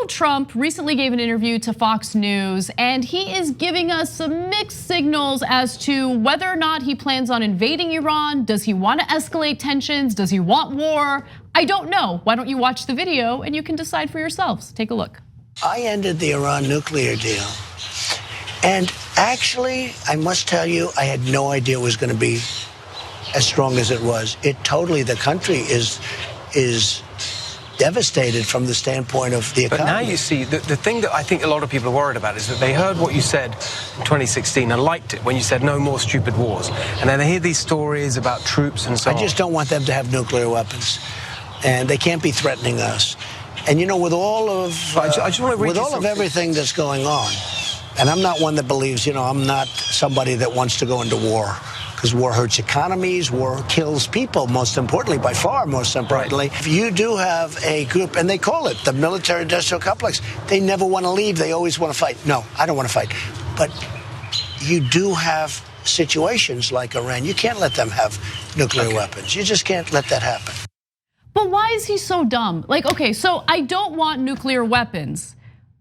Donald Trump recently gave an interview to Fox News, and he is giving us some mixed signals as to whether or not he plans on invading Iran. Does he want to escalate tensions? Does he want war? I don't know. Why don't you watch the video and you can decide for yourselves. Take a look. I ended the Iran nuclear deal. And actually, I must tell you, I had no idea it was going to be as strong as it was. The country is devastated from the standpoint of the economy. But now you see, the thing that I think a lot of people are worried about is that they heard what you said in 2016 and liked it when you said no more stupid wars. And then they hear these stories about troops and so on. I just don't want them to have nuclear weapons. And they can't be threatening us. And you know, with all of everything that's going on, and I'm not one that believes, I'm not somebody that wants to go into war. Because war hurts economies, war kills people, most importantly, by far, most importantly. Right. If you do have a group, and they call it the military-industrial complex, they never want to leave, they always want to fight. No, I don't want to fight. But you do have situations like Iran. You can't let them have nuclear weapons. You just can't let that happen. But why is he so dumb? Like, okay, so I don't want nuclear weapons,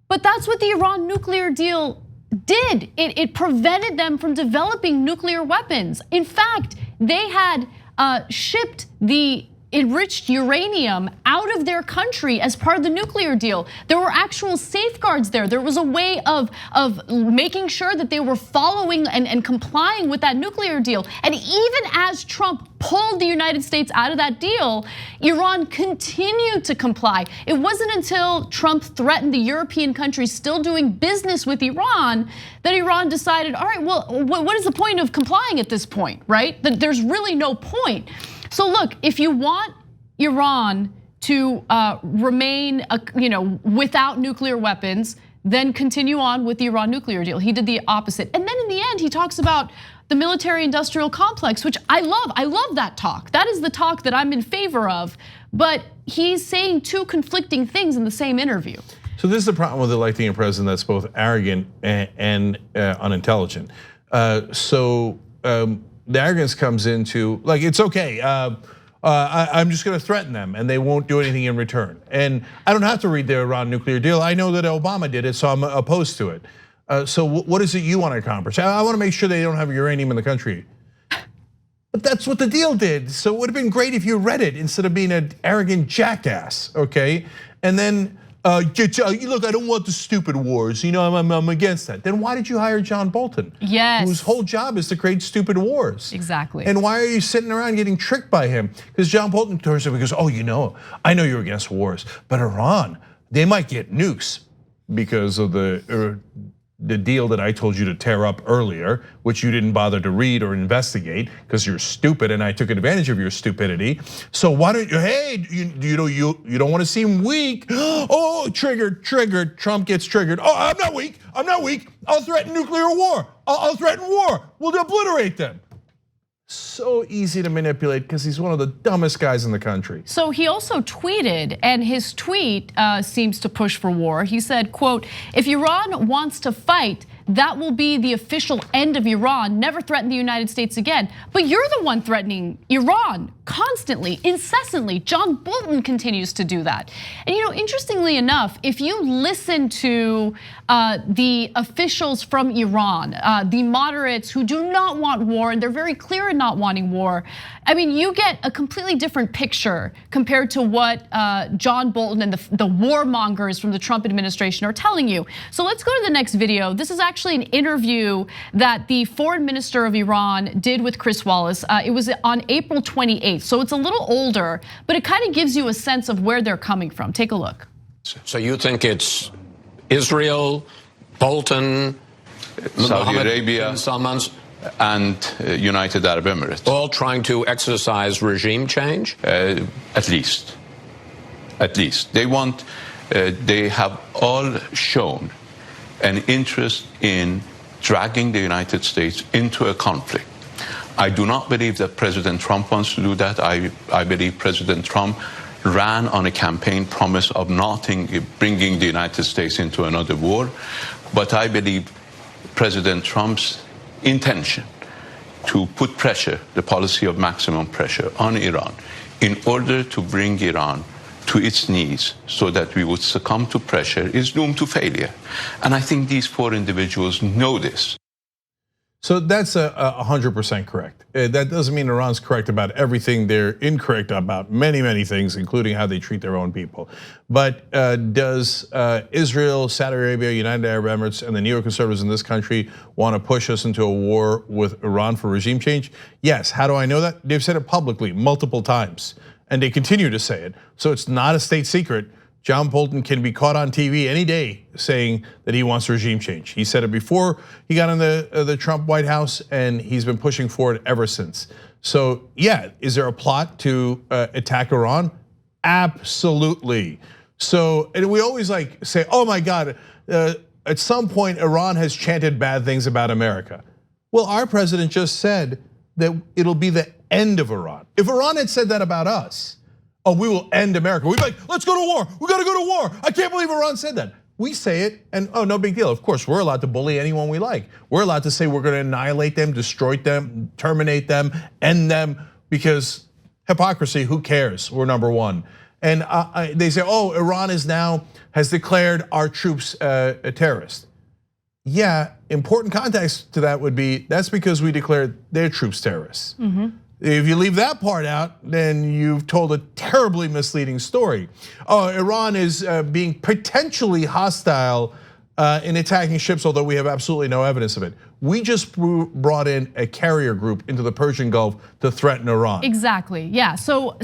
but that's what the Iran nuclear deal did. It prevented them from developing nuclear weapons. In fact, they had shipped the enriched uranium out of their country as part of the nuclear deal. There were actual safeguards there. There was a way of making sure that they were following and complying with that nuclear deal. And even as Trump pulled the United States out of that deal, Iran continued to comply. It wasn't until Trump threatened the European countries still doing business with Iran that Iran decided, all right, well, what is the point of complying at this point, right? That there's really no point. So look, if you want Iran to remain, without nuclear weapons, then continue on with the Iran nuclear deal. He did the opposite. And then in the end, he talks about the military-industrial complex, which I love. I love that talk. That is the talk that I'm in favor of. But he's saying two conflicting things in the same interview. So this is the problem with electing a president that's both arrogant and unintelligent. The arrogance comes into, like, it's okay, I'm just gonna threaten them and they won't do anything in return. And I don't have to read the Iran nuclear deal. I know that Obama did it, so I'm opposed to it. So what is it you want to accomplish? I want to make sure they don't have uranium in the country. But that's what the deal did. So it would have been great if you read it instead of being an arrogant jackass, okay? And then, look, I don't want the stupid wars. I'm against that. Then why did you hire John Bolton? Yes. Whose whole job is to create stupid wars. Exactly. And why are you sitting around getting tricked by him? Because John Bolton turns to him and goes, I know you're against wars, but Iran, they might get nukes because of the deal that I told you to tear up earlier, which you didn't bother to read or investigate because you're stupid and I took advantage of your stupidity. So why don't you, hey, you don't want to seem weak. Oh, triggered, Trump gets triggered. Oh, I'm not weak. I'll threaten nuclear war. I'll threaten war. We'll obliterate them. So easy to manipulate because he's one of the dumbest guys in the country. So he also tweeted, and his tweet seems to push for war. He said, quote, if Iran wants to fight, that will be the official end of Iran. Never threaten the United States again. But you're the one threatening Iran constantly, incessantly. John Bolton continues to do that. And interestingly enough, if you listen to the officials from Iran, the moderates who do not want war, and they're very clear in not wanting war, I mean, you get a completely different picture compared to what John Bolton and the warmongers from the Trump administration are telling you. So let's go to the next video. This is actually an interview that the foreign minister of Iran did with Chris Wallace. It was on April 28th, so it's a little older, but it kind of gives you a sense of where they're coming from. Take a look. So you think it's Israel, Bolton, Saudi Arabia, Salman's, and United Arab Emirates, all trying to exercise regime change? At least. They have all shown an interest in dragging the United States into a conflict. I do not believe that President Trump wants to do that. I believe President Trump ran on a campaign promise of not bringing the United States into another war. But I believe President Trump's intention to put pressure, the policy of maximum pressure on Iran, in order to bring Iran to its knees so that we would succumb to pressure is doomed to failure. And I think these 4 individuals know this. So that's 100% correct. That doesn't mean Iran's correct about everything. They're incorrect about many, many things, including how they treat their own people. But does Israel, Saudi Arabia, United Arab Emirates, and the neoconservatives in this country want to push us into a war with Iran for regime change? Yes. How do I know that? They've said it publicly multiple times, and they continue to say it. So it's not a state secret. John Bolton can be caught on TV any day saying that he wants regime change. He said it before he got in the Trump White House, and he's been pushing for it ever since. So yeah, is there a plot to attack Iran? Absolutely. So, and we always like say, oh my God, at some point Iran has chanted bad things about America. Well, our president just said that it'll be the end of Iran. If Iran had said that about us, oh, we will end America. We'd be like, let's go to war. We gotta go to war. I can't believe Iran said that. We say it, and oh, no big deal. Of course, we're allowed to bully anyone we like. We're allowed to say we're gonna annihilate them, destroy them, terminate them, end them, because hypocrisy, who cares? We're number one. And they say, oh, Iran has declared our troops a terrorist. Yeah, important context to that would be, that's because we declared their troops terrorists. If you leave that part out, then you've told a terribly misleading story. Oh, Iran is being potentially hostile in attacking ships, although we have absolutely no evidence of it. We just brought in a carrier group into the Persian Gulf to threaten Iran. Exactly, yeah. So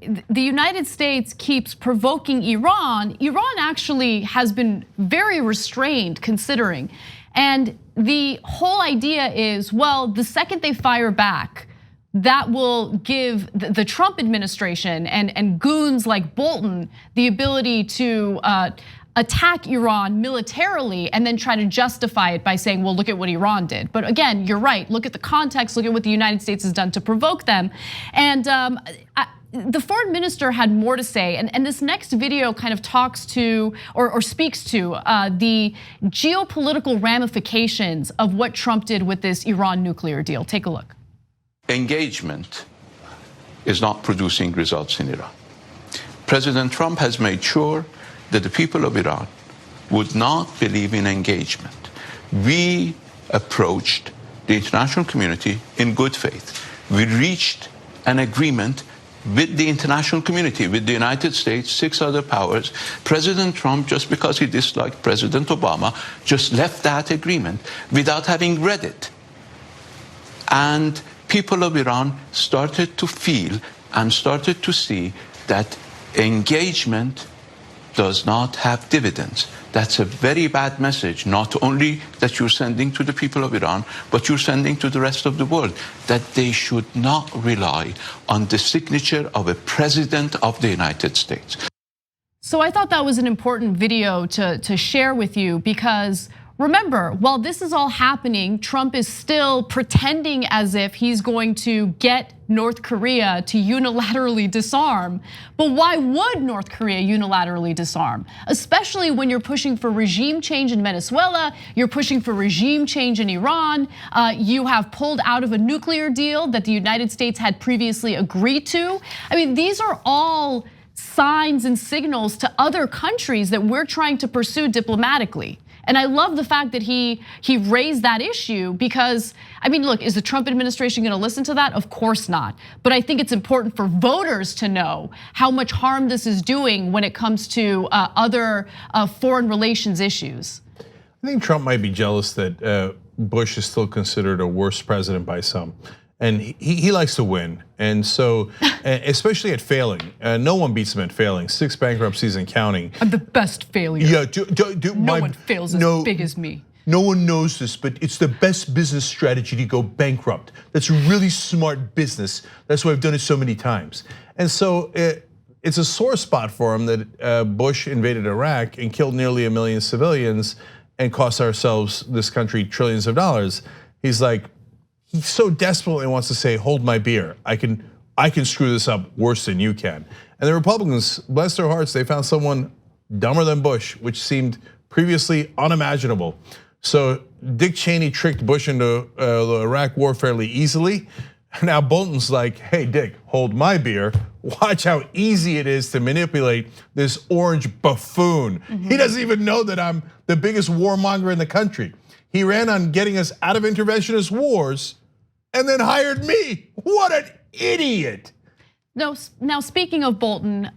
the United States keeps provoking Iran. Iran actually has been very restrained considering. And the whole idea is, well, the second they fire back, that will give the Trump administration and goons like Bolton the ability to attack Iran militarily and then try to justify it by saying, well, look at what Iran did. But again, you're right, look at the context, look at what the United States has done to provoke them. And the foreign minister had more to say, and this next video kind of talks to or speaks to the geopolitical ramifications of what Trump did with this Iran nuclear deal. Take a look. Engagement is not producing results in Iran. President Trump has made sure that the people of Iran would not believe in engagement. We approached the international community in good faith. We reached an agreement with the international community, with the United States, 6 other powers. President Trump, just because he disliked President Obama, just left that agreement without having read it. And people of Iran started to feel and started to see that engagement does not have dividends. That's a very bad message, not only that you're sending to the people of Iran, but you're sending to the rest of the world, that they should not rely on the signature of a president of the United States. So I thought that was an important video to share with you, because remember, while this is all happening, Trump is still pretending as if he's going to get North Korea to unilaterally disarm. But why would North Korea unilaterally disarm? Especially when you're pushing for regime change in Venezuela, you're pushing for regime change in Iran. You have pulled out of a nuclear deal that the United States had previously agreed to. I mean, these are all signs and signals to other countries that we're trying to pursue diplomatically. And I love the fact that he raised that issue, because, I mean, look, is the Trump administration gonna listen to that? Of course not. But I think it's important for voters to know how much harm this is doing when it comes to other foreign relations issues. I think Trump might be jealous that Bush is still considered a worse president by some. And he likes to win, and so especially at failing, no one beats him at failing. 6 bankruptcies and counting. I'm the best failure. Yeah, no one fails as big as me. No one knows this, but it's the best business strategy to go bankrupt. That's really smart business. That's why I've done it so many times. And so it's a sore spot for him that Bush invaded Iraq and killed nearly 1 million civilians and cost ourselves, this country, trillions of dollars. He's like, he so desperately wants to say, hold my beer. I can screw this up worse than you can. And the Republicans, bless their hearts, they found someone dumber than Bush, which seemed previously unimaginable. So Dick Cheney tricked Bush into the Iraq war fairly easily. Now Bolton's like, hey, Dick, hold my beer. Watch how easy it is to manipulate this orange buffoon. He doesn't even know that I'm the biggest warmonger in the country. He ran on getting us out of interventionist wars and then hired me. What an idiot. Now, speaking of Bolton,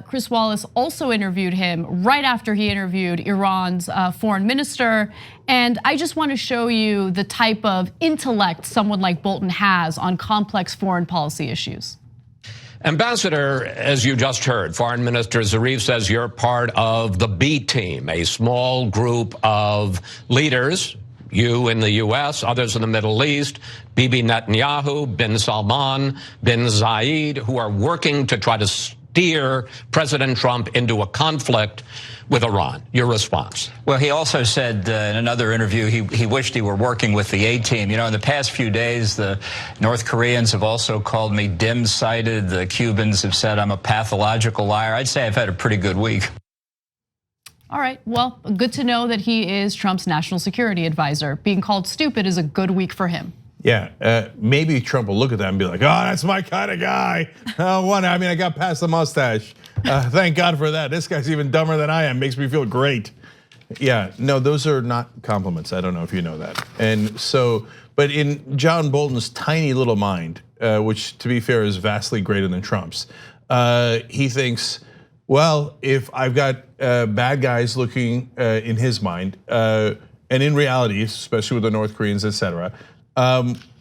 Chris Wallace also interviewed him right after he interviewed Iran's foreign minister. And I just want to show you the type of intellect someone like Bolton has on complex foreign policy issues. Ambassador, as you just heard, Foreign Minister Zarif says you're part of the B team, a small group of leaders, you in the US, others in the Middle East, Bibi Netanyahu, bin Salman, bin Zayed, who are working to try to steer President Trump into a conflict with Iran. Your response? Well, he also said in another interview he wished he were working with the A-team. You know, in the past few days, the North Koreans have also called me dim-sighted. The Cubans have said I'm a pathological liar. I'd say I've had a pretty good week. All right, well, good to know that he is Trump's national security advisor. Being called stupid is a good week for him. Yeah, maybe Trump will look at that and be like, oh, that's my kind of guy. I got past the mustache. Thank God for that. This guy's even dumber than I am. Makes me feel great. Yeah, no, those are not compliments. I don't know if you know that. And so, but in John Bolton's tiny little mind, which to be fair is vastly greater than Trump's, he thinks, well, if I've got bad guys looking in his mind, and in reality, especially with the North Koreans, etc.,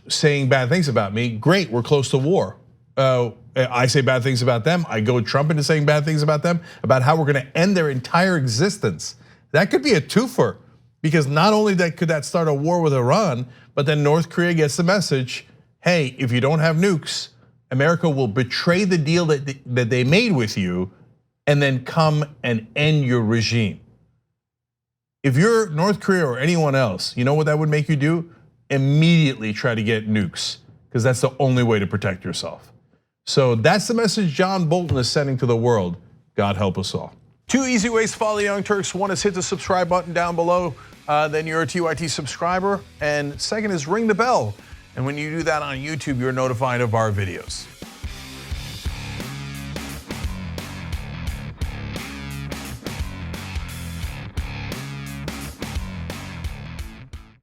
saying bad things about me, great, we're close to war. I say bad things about them, I go Trump into saying bad things about them, about how we're gonna end their entire existence. That could be a twofer, because not only could that start a war with Iran, but then North Korea gets the message, hey, if you don't have nukes, America will betray the deal that they made with you and then come and end your regime. If you're North Korea or anyone else, you know what that would make you do? Immediately try to get nukes, because that's the only way to protect yourself. So that's the message John Bolton is sending to the world. God help us all. 2 easy ways to follow the Young Turks. One is hit the subscribe button down below, then you're a TYT subscriber. And second is ring the bell. And when you do that on YouTube, you're notified of our videos.